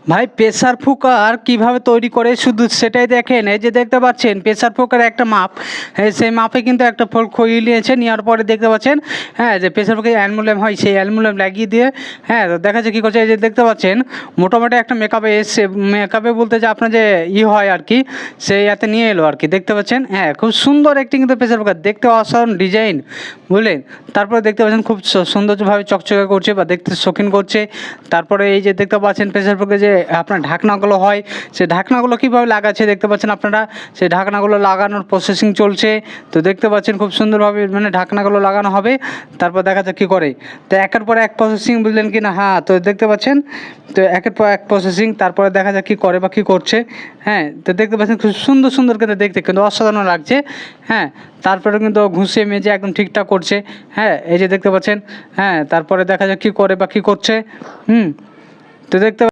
ভাই pressure cooker কিভাবে তৈরি করে শুধু সেটাই দেখেন। এই যে দেখতে পাচ্ছেন প্রেসার কুকারের একটা মাপ, সেই মাপে কিন্তু একটা ফল খইয়ে নিয়েছে, নেওয়ার পরে দেখতে পাচ্ছেন হ্যাঁ যে প্রেসার কুকারে অ্যালুমিনিয়াম হয়, সেই অ্যালুমিনিয়াম লাগিয়ে দিয়ে হ্যাঁ তো দেখা যাচ্ছে কী করছে। এই যে দেখতে পাচ্ছেন মোটামুটি একটা মেকআপে এসছে, মেকআপে বলতে যে আপনার যে হয় আর কি, সেই ইয়াতে নিয়ে এলো আর কি। দেখতে পাচ্ছেন হ্যাঁ খুব সুন্দর একটি কিন্তু প্রেসার কুকার, দেখতে অসাধারণ ডিজাইন বুঝলেন। তারপরে দেখতে পাচ্ছেন খুব সৌন্দর্যভাবে চকচকে করছে বা দেখতে শৌখিন করছে। তারপরে এই যে দেখতে পাচ্ছেন প্রেসার কুকারে যে আপনার ঢাকনাগুলো হয়, সেই ঢাকনাগুলো কীভাবে লাগাচ্ছে দেখতে পাচ্ছেন আপনারা, সেই ঢাকনাগুলো লাগানোর প্রসেসিং চলছে। তো দেখতে পাচ্ছেন খুব সুন্দরভাবে মানে ঢাকনাগুলো লাগানো হবে, তারপর দেখা যাক কী করে। তো একের পর এক প্রসেসিং বুঝলেন কি না, হ্যাঁ তো দেখতে পাচ্ছেন তো একের পর এক প্রসেসিং, তারপরে দেখা যাক কী করে বা কী করছে। হ্যাঁ তো দেখতে পাচ্ছেন খুব সুন্দর সুন্দর কিন্তু দেখতে কিন্তু অসাধারণ লাগছে। হ্যাঁ তারপরে কিন্তু ঘুষে মেজে একদম ঠিকঠাক করছে। হ্যাঁ এই যে দেখতে পাচ্ছেন, হ্যাঁ তারপরে দেখা যাক কী করে বা কী করছে। তো দেখতে